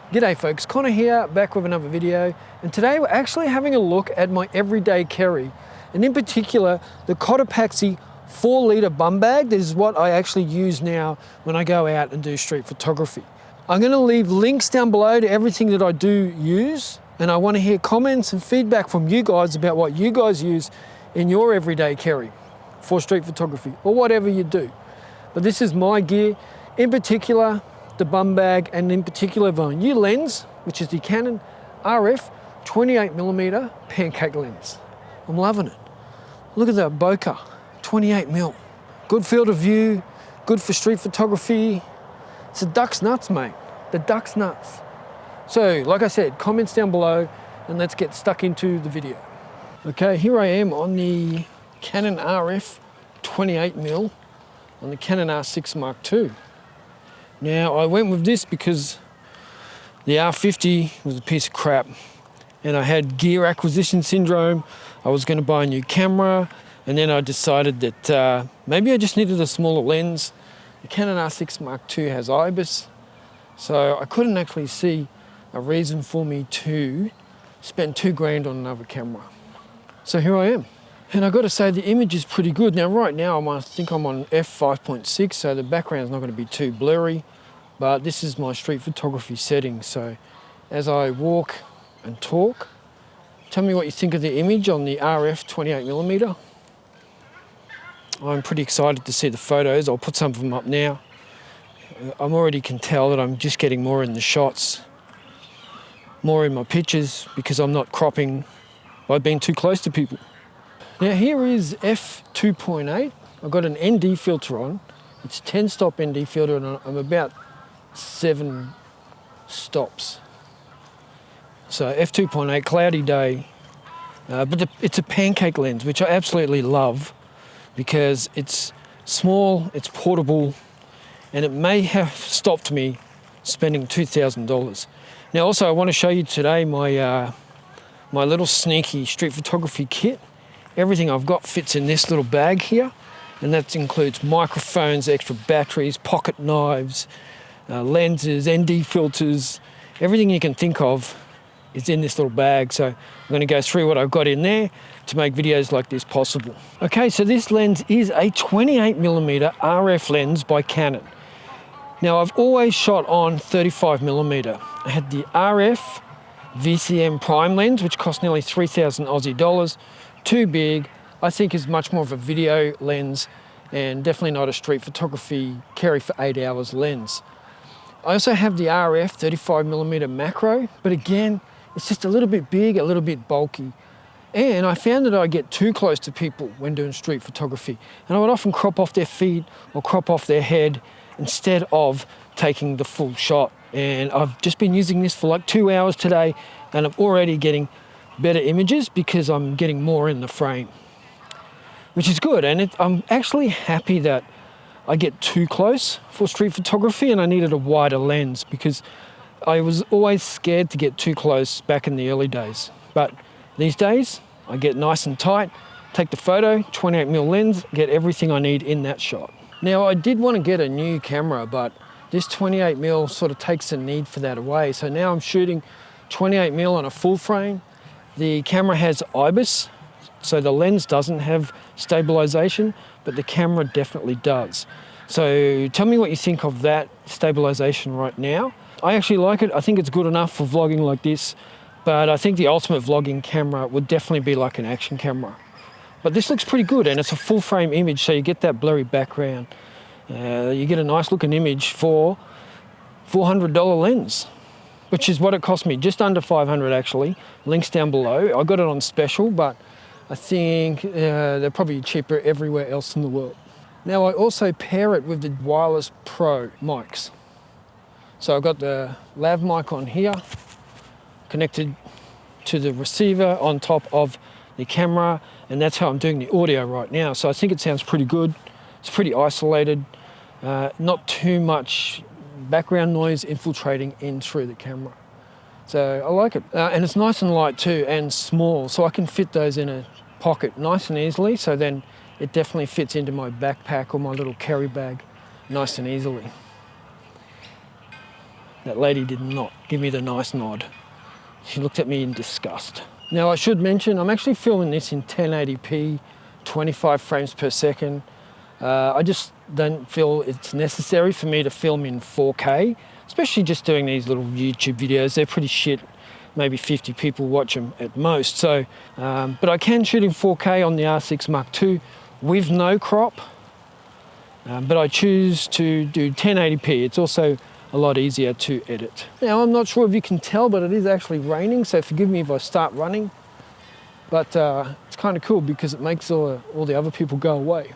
G'day folks, Connor here, back with another video, and today we're actually having a look at my everyday carry, and in particular the Cotopaxi 4-litre bum bag. This is what I actually use now when I go out and do street photography. I'm going to leave links down below to everything that I do use, and I want to hear comments and feedback from you guys about what you guys use in your everyday carry for street photography or whatever you do. But this is my gear, in particular the bum bag, and in particular the new lens, which is the Canon RF 28mm pancake lens. I'm loving it. Look at that bokeh, 28mm. Good field of view, good for street photography. It's a duck's nuts, mate. The duck's nuts. So, like I said, comments down below, and let's get stuck into the video. Okay, here I am on the Canon RF 28mm on the Canon R6 Mark II. Now, I went with this because the R50 was a piece of crap and I had gear acquisition syndrome. I was going to buy a new camera, and then I decided that maybe I just needed a smaller lens. The Canon R6 Mark II has IBIS, so I couldn't actually see a reason for me to spend $2,000 on another camera. So here I am. And I've got to say the image is pretty good. Now right now I think I'm on f5.6, so the background's not going to be too blurry, but this is my street photography setting. So as I walk and talk, tell me what you think of the image on the RF 28mm. I'm pretty excited to see the photos. I'll put some of them up now. I'm already can tell that I'm just getting more in the shots, more in my pictures, because I'm not cropping by being too close to people. Now here is f2.8. I've got an ND filter on. It's 10-stop ND filter, and I'm about 7 stops. So f2.8, cloudy day, but it's a pancake lens, which I absolutely love because it's small, it's portable, and it may have stopped me spending $2,000. Now also I want to show you today my my little sneaky street photography kit. Everything I've got fits in this little bag here, and that includes microphones, extra batteries, pocket knives, lenses, ND filters. Everything you can think of is in this little bag. So I'm going to go through what I've got in there to make videos like this possible. Okay, so this lens is a 28mm RF lens by Canon. Now I've always shot on 35mm. I had the RF VCM prime lens, which cost nearly 3,000 Aussie dollars. Too big. I think is much more of a video lens and definitely not a street photography carry for 8 hours lens. I also have the RF 35mm macro, but again, it's just a little bit big, a little bit bulky. And I found that I get too close to people when doing street photography, and I would often crop off their feet or crop off their head instead of taking the full shot. And I've just been using this for like 2 hours today, and I'm already getting better images because I'm getting more in the frame, which is good. And I'm actually happy that I get too close for street photography, and I needed a wider lens because I was always scared to get too close back in the early days. But these days I get nice and tight, take the photo, 28mm lens, get everything I need in that shot. Now I did want to get a new camera, but this 28mm sort of takes the need for that away. So now I'm shooting 28mm on a full frame. The camera has IBIS, so the lens doesn't have stabilization, but the camera definitely does. So tell me what you think of that stabilization right now. I actually like it. I think it's good enough for vlogging like this, but I think the ultimate vlogging camera would definitely be like an action camera. But this looks pretty good, and it's a full frame image, so you get that blurry background. You get a nice looking image for $400 lens, which is what it cost me, just under $500 actually. Links down below. I got it on special, but I think they're probably cheaper everywhere else in the world. Now I also pair it with the Wireless Pro mics. So I've got the lav mic on here, connected to the receiver on top of the camera, and that's how I'm doing the audio right now. So I think it sounds pretty good. It's pretty isolated, not too much background noise infiltrating in through the camera. So I like it. And it's nice and light too, and small, so I can fit those in a pocket nice and easily, so then it definitely fits into my backpack or my little carry bag nice and easily. That lady did not give me the nice nod. She looked at me in disgust. Now I should mention, I'm actually filming this in 1080p, 25 frames per second. I just don't feel it's necessary for me to film in 4K, especially just doing these little YouTube videos. They're pretty shit. Maybe 50 people watch them at most. So, but I can shoot in 4K on the R6 Mark II with no crop, but I choose to do 1080p. It's also a lot easier to edit. Now, I'm not sure if you can tell, but it is actually raining, so forgive me if I start running. But it's kind of cool because it makes all the other people go away.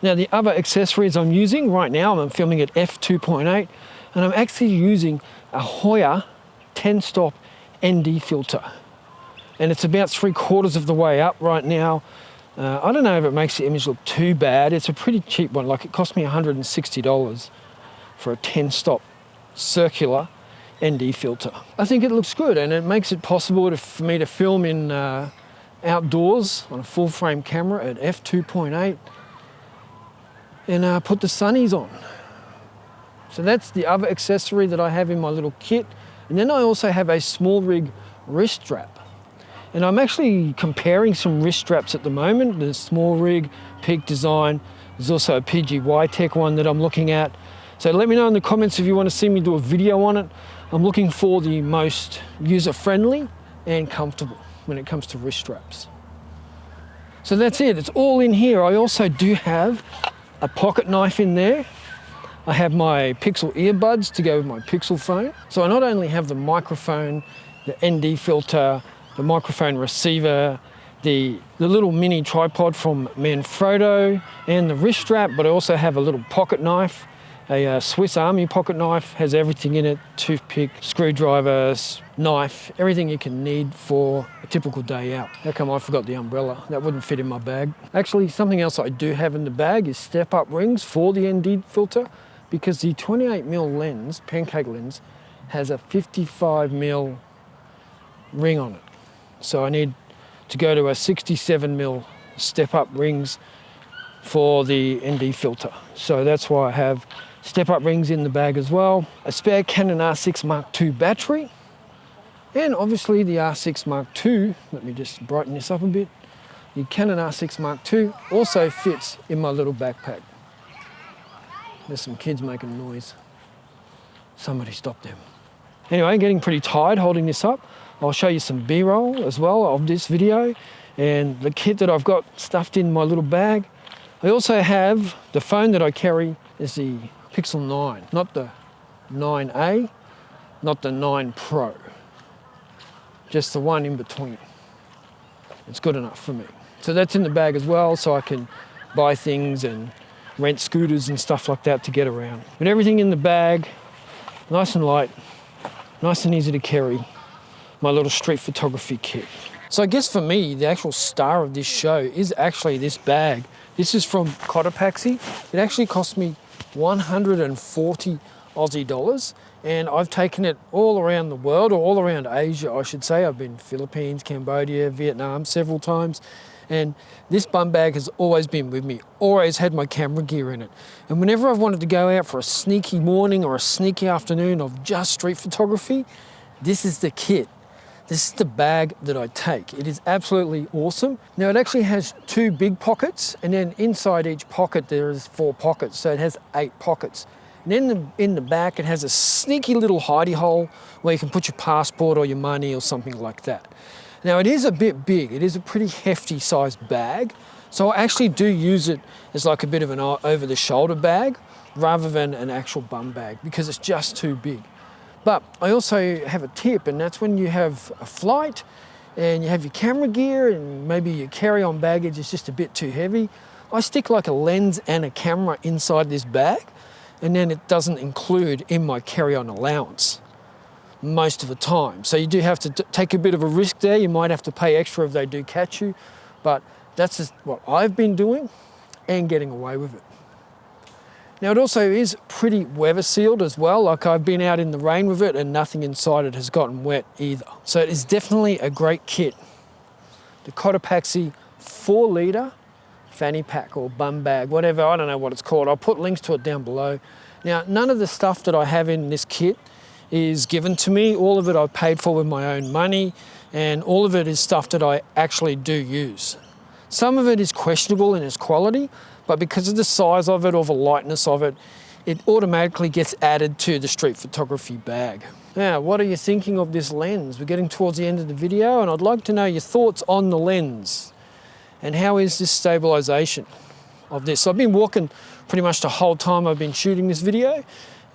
Now, the other accessories I'm using right now, I'm filming at f2.8, and I'm actually using a Hoya 10-stop ND filter. And it's about 3/4 of the way up right now. I don't know if it makes the image look too bad. It's a pretty cheap one. Like, it cost me $160 for a 10-stop circular ND filter. I think it looks good, and it makes it possible for me to film in outdoors on a full-frame camera at f2.8 and put the sunnies on. So that's the other accessory that I have in my little kit. And then I also have a small rig wrist strap. And I'm actually comparing some wrist straps at the moment. There's small rig, Peak Design. There's also a PGY Tech one that I'm looking at. So let me know in the comments if you want to see me do a video on it. I'm looking for the most user-friendly and comfortable when it comes to wrist straps. So that's it, it's all in here. I also do have a pocket knife in there. I have my Pixel earbuds to go with my Pixel phone. So I not only have the microphone, the ND filter, the microphone receiver, the little mini tripod from Manfrotto, and the wrist strap, but I also have a little pocket knife, a Swiss Army pocket knife, has everything in it, toothpick, screwdriver, knife, everything you can need for a typical day out. How come I forgot the umbrella? That wouldn't fit in my bag. Actually, something else I do have in the bag is step-up rings for the ND filter, because the 28mm lens, pancake lens, has a 55mm ring on it. So I need to go to a 67mm step-up rings for the ND filter. So that's why I have step-up rings in the bag as well, a spare Canon R6 Mark II battery, and obviously the R6 Mark II, let me just brighten this up a bit, the Canon R6 Mark II also fits in my little backpack. There's some kids making noise. Somebody stop them. Anyway, getting pretty tired holding this up. I'll show you some B-roll as well of this video and the kit that I've got stuffed in my little bag. I also have the phone that I carry is the Pixel 9, not the 9A, not the 9 Pro, just the one in between. It's good enough for me. So that's in the bag as well, so I can buy things and rent scooters and stuff like that to get around. But everything in the bag, nice and light, nice and easy to carry. My little street photography kit. So I guess for me, the actual star of this show is actually this bag. This is from Cotopaxi. It actually cost me 140 Aussie dollars, and I've taken it all around the world, or all around Asia, I should say. I've been Philippines, Cambodia, Vietnam several times, and this bum bag has always been with me, always had my camera gear in it. And whenever I've wanted to go out for a sneaky morning or a sneaky afternoon of just street photography, this is the kit. This is the bag that I take. It is absolutely awesome. Now it actually has 2 big pockets, and then inside each pocket there is 4 pockets, so it has 8 pockets. And then in the back it has a sneaky little hidey hole where you can put your passport or your money or something like that. Now it is a bit big, it is a pretty hefty sized bag, so I actually do use it as like a bit of an over-the-shoulder bag rather than an actual bum bag because it's just too big. But I also have a tip, and that's when you have a flight and you have your camera gear and maybe your carry-on baggage is just a bit too heavy, I stick like a lens and a camera inside this bag, and then it doesn't include in my carry-on allowance most of the time. So you do have to take a bit of a risk there. You might have to pay extra if they do catch you, but that's just what I've been doing and getting away with it. Now it also is pretty weather sealed as well, like I've been out in the rain with it and nothing inside it has gotten wet either. So it is definitely a great kit. The Cotopaxi 4-litre fanny pack or bum bag, whatever, I don't know what it's called. I'll put links to it down below. Now, none of the stuff that I have in this kit is given to me. All of it I've paid for with my own money, and all of it is stuff that I actually do use. Some of it is questionable in its quality, but because of the size of it or the lightness of it, it automatically gets added to the street photography bag. Now, what are you thinking of this lens? We're getting towards the end of the video, and I'd like to know your thoughts on the lens. And how is this stabilization of this? So I've been walking pretty much the whole time I've been shooting this video,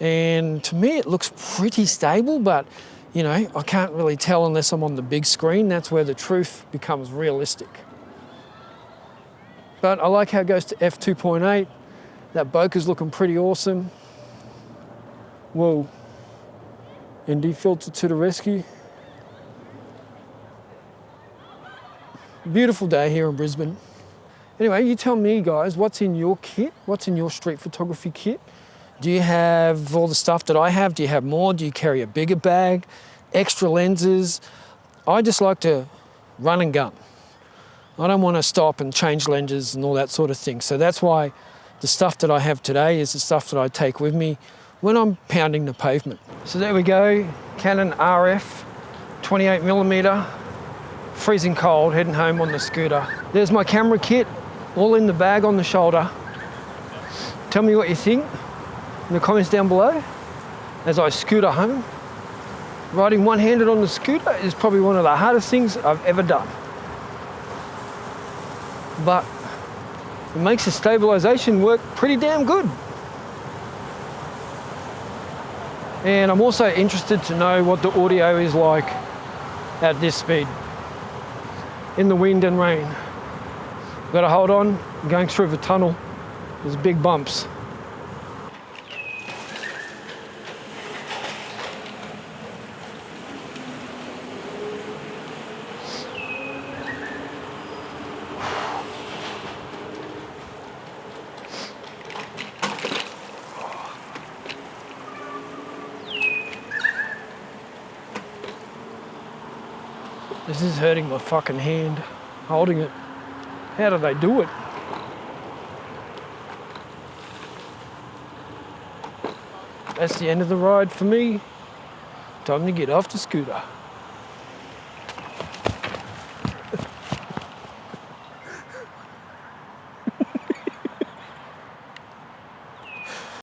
and to me it looks pretty stable, but you know, I can't really tell unless I'm on the big screen. That's where the truth becomes realistic. But I like how it goes to f2.8. That bokeh's looking pretty awesome. Whoa. ND filter to the rescue. Beautiful day here in Brisbane. Anyway, you tell me guys, what's in your kit? What's in your street photography kit? Do you have all the stuff that I have? Do you have more? Do you carry a bigger bag? Extra lenses? I just like to run and gun. I don't want to stop and change lenses and all that sort of thing. So that's why the stuff that I have today is the stuff that I take with me when I'm pounding the pavement. So there we go, Canon RF, 28mm, freezing cold, heading home on the scooter. There's my camera kit, all in the bag on the shoulder. Tell me what you think in the comments down below as I scooter home. Riding one-handed on the scooter is probably one of the hardest things I've ever done. But it makes the stabilization work pretty damn good. And I'm also interested to know what the audio is like at this speed, in the wind and rain. Gotta hold on, I'm going through the tunnel. There's big bumps. This is hurting my fucking hand, holding it. How do they do it? That's the end of the ride for me. Time to get off the scooter.